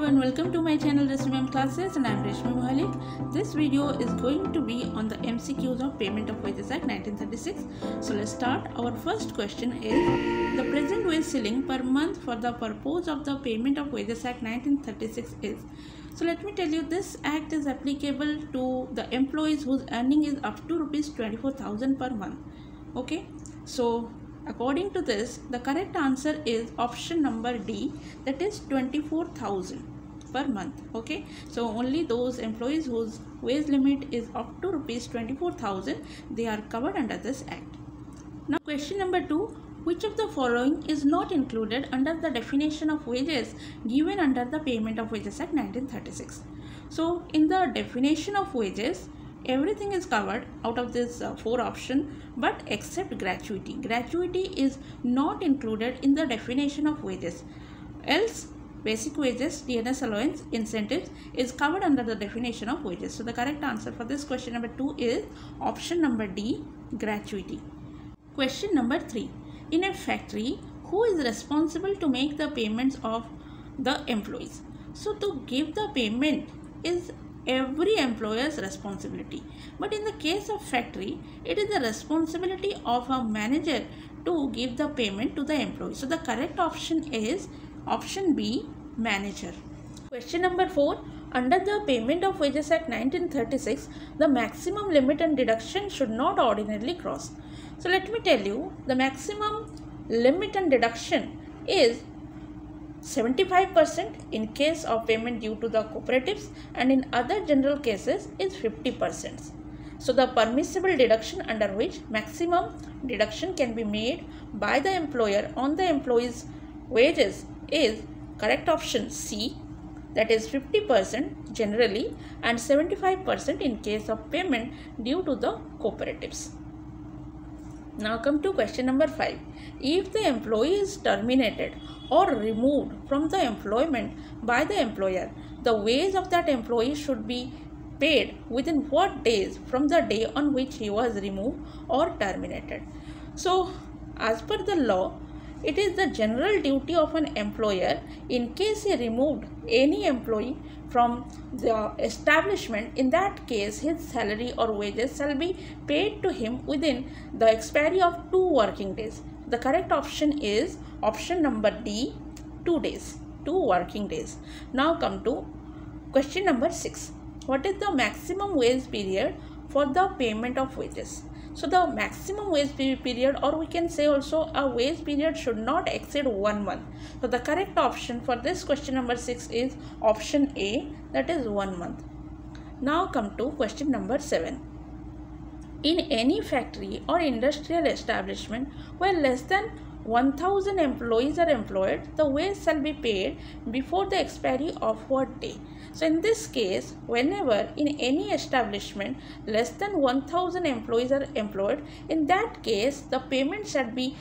everyone, welcome to my channel Reshmi Classes, and I am Reshmi Mahalik. This video is going to be on the MCQs of Payment of Wages Act 1936. So let's start. Our first question is, the present wage ceiling per month for the purpose of the Payment of Wages Act 1936 is. So let me tell you, this act is applicable to the employees whose earning is up to rupees 24,000 per month. Okay, so according to this, the correct answer is option number D, that is 24,000 per month. Okay, so only those employees whose wage limit is up to rupees 24,000, they are covered under this act. Now question number 2, which of the following is not included under the definition of wages given under the Payment of Wages Act 1936? So in the definition of wages, everything is covered out of this 4 options, but except gratuity. Gratuity is not included in the definition of wages. Else basic wages, DNS allowance, incentives is covered under the definition of wages. So the correct answer for this question number 2 is option number D, gratuity. Question number 3. In a factory, who is responsible to make the payments of the employees? So to give the payment is every employer's responsibility, but in the case of factory, it is the responsibility of a manager to give the payment to the employee. So the correct option is option B, manager. Question number 4. Under the Payment of Wages Act 1936, the maximum limit and deduction should not ordinarily cross. So let me tell you, the maximum limit and deduction is 75% in case of payment due to the cooperatives, and in other general cases is 50%. So the permissible deduction under which maximum deduction can be made by the employer on the employee's wages is correct option C, that is 50% generally and 75% in case of payment due to the cooperatives. Now come to question number 5. If the employee is terminated or removed from the employment by the employer, the wage of that employee should be paid within what days from the day on which he was removed or terminated? So as per the law, it is the general duty of an employer, in case he removed any employee from the establishment, in that case his salary or wages shall be paid to him within the expiry of 2 working days. The correct option is option number D, 2 days, 2 working days. Now come to question number 6. What is the maximum wage period for the payment of wages? So the maximum wage period, or we can say also a wage period, should not exceed 1 month. So the correct option for this question number 6 is option A, that is 1 month. Now come to question number 7. In any factory or industrial establishment where less than 1,000 employees are employed, the wage shall be paid before the expiry of what day? So in this case, whenever in any establishment less than 1,000 employees are employed, in that case the payment shall be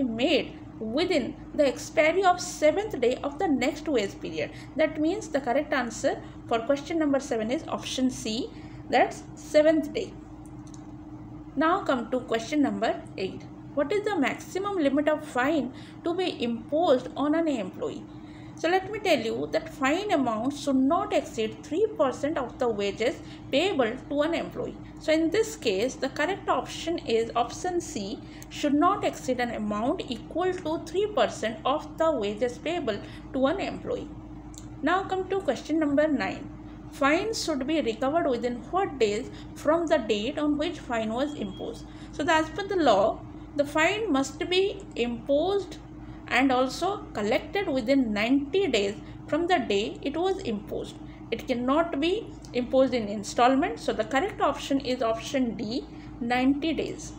made within the expiry of 7th day of the next wage period. That means the correct answer for question number 7 is option C, that's 7th day. Now come to question number 8. What is the maximum limit of fine to be imposed on an employee? So let me tell you that fine amount should not exceed 3% of the wages payable to an employee. So in this case, the correct option is option C, should not exceed an amount equal to 3% of the wages payable to an employee. Now come to question number 9. Fines should be recovered within what days from the date on which fine was imposed? So as per the law, the fine must be imposed and also collected within 90 days from the day it was imposed. It cannot be imposed in installment. So the correct option is option D, 90 days.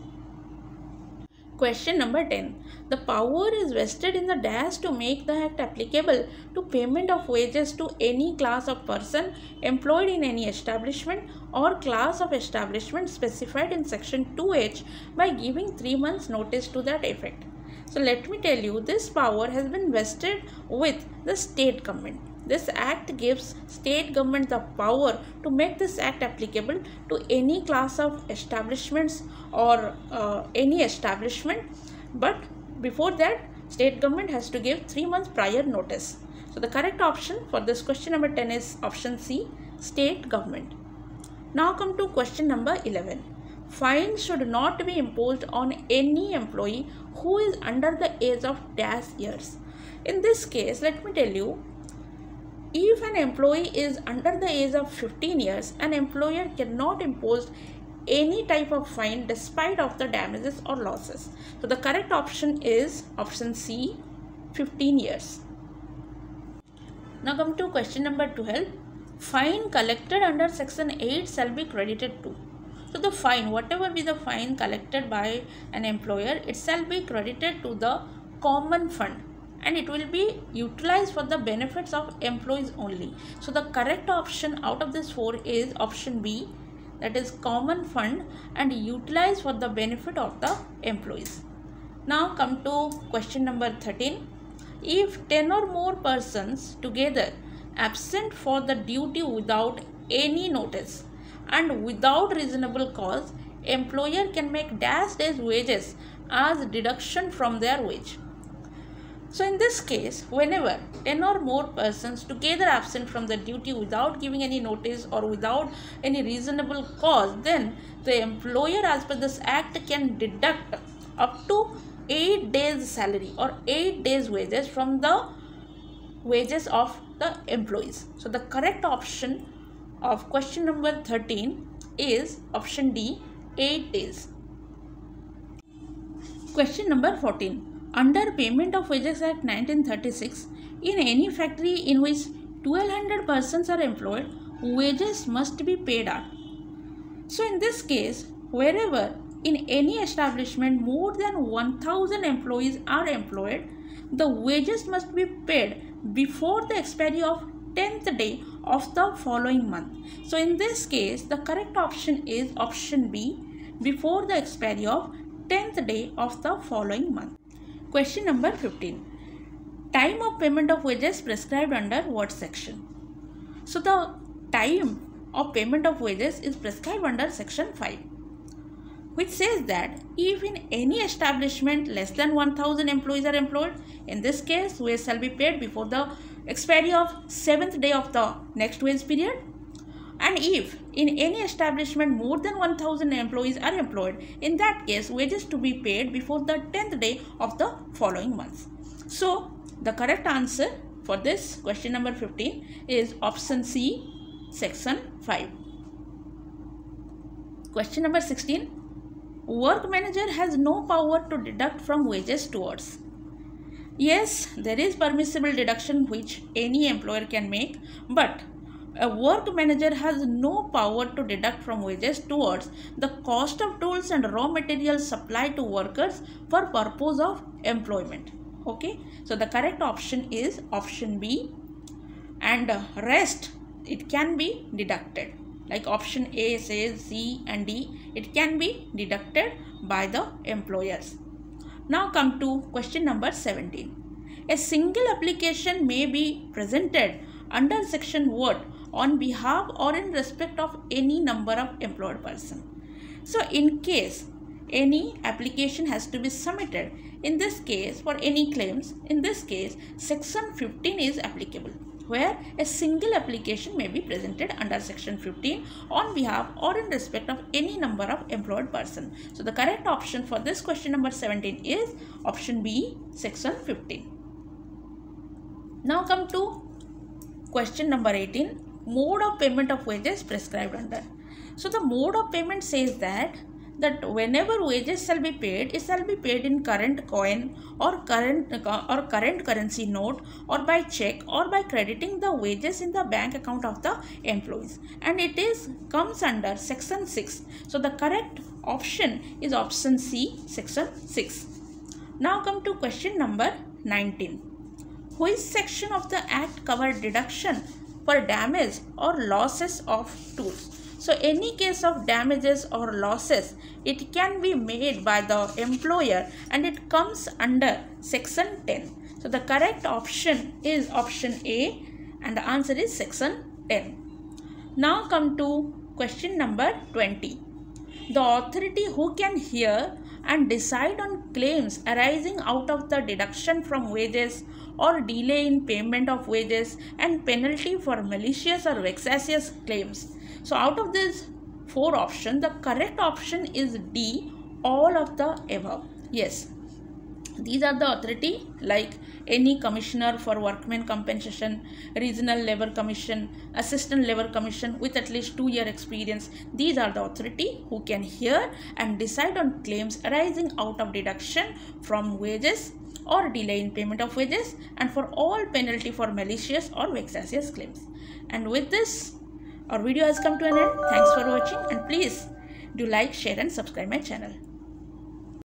Question number 10. The power is vested in the dash to make the act applicable to payment of wages to any class of person employed in any establishment or class of establishment specified in section 2H by giving 3 months notice to that effect. So let me tell you, this power has been vested with the state government. This act gives state government the power to make this act applicable to any class of establishments or any establishment, but before that state government has to give 3 months prior notice. So the correct option for this question number 10 is option C, state government. Now come to question number 11. Fine should not be imposed on any employee who is under the age of dash years. In this case, let me tell you, if an employee is under the age of 15 years, an employer cannot impose any type of fine despite of the damages or losses. So the correct option is option C, 15 years. Now come to question number 12. Fine collected under section 8 shall be credited to. So the fine, whatever be the fine collected by an employer, it shall be credited to the common fund and it will be utilized for the benefits of employees only. So the correct option out of this 4 is option B, that is common fund and utilized for the benefit of the employees. Now come to question number 13. If 10 or more persons together absent for the duty without any notice and without reasonable cause, employer can make dash days wages as deduction from their wage. So in this case, whenever 10 or more persons together absent from the duty without giving any notice or without any reasonable cause, then the employer as per this act can deduct up to 8 days salary or 8 days wages from the wages of the employees. So the correct option of question number 13 is option D, 8 days. Question number 14. Under Payment of Wages Act 1936, in any factory in which 1200 persons are employed, wages must be paid out. So in this case, wherever in any establishment more than 1000 employees are employed, the wages must be paid before the expiry of 10th day of the following month. So in this case, the correct option is option B, before the expiry of 10th day of the following month. Question number 15. Time of payment of wages prescribed under what section? So the time of payment of wages is prescribed under section 5, which says that if in any establishment less than 1000 employees are employed, in this case wage shall be paid before the expiry of 7th day of the next wage period, and if in any establishment more than 1000 employees are employed, in that case wages to be paid before the 10th day of the following month. So the correct answer for this question number 15 is option C, section 5. Question number 16. Work manager has no power to deduct from wages towards. Yes, there is permissible deduction which any employer can make, but a work manager has no power to deduct from wages towards the cost of tools and raw materials supplied to workers for purpose of employment. Okay, so the correct option is option B, and rest it can be deducted. Like option A says C and D, it can be deducted by the employers. Now come to question number 17. A single application may be presented under section what on behalf or in respect of any number of employed person. So in case any application has to be submitted, in this case for any claims, in this case section 15 is applicable, where a single application may be presented under section 15 on behalf or in respect of any number of employed person. So the correct option for this question number 17 is option B, section 15. Now come to question number 18. Mode of payment of wages prescribed under. So the mode of payment says that whenever wages shall be paid, it shall be paid in current coin or current currency note, or by check, or by crediting the wages in the bank account of the employees, and it comes under section 6. So the correct option is option C, section 6. Now come to question number 19. Which section of the act covers deduction for damage or losses of tools? So any case of damages or losses, it can be made by the employer and it comes under section 10. So the correct option is option A, and the answer is section 10. Now come to question number 20. The authority who can hear and decide on claims arising out of the deduction from wages or delay in payment of wages, and penalty for malicious or vexatious claims. So out of these 4 options, the correct option is D, all of the above. Yes, these are the authority like any commissioner for workmen compensation, regional labor commission, assistant labor commission with at least 2-year experience. These are the authority who can hear and decide on claims arising out of deduction from wages or delay in payment of wages, and for all penalty for malicious or vexatious claims. And with this, our video has come to an end. Thanks for watching, and please do like, share and subscribe my channel.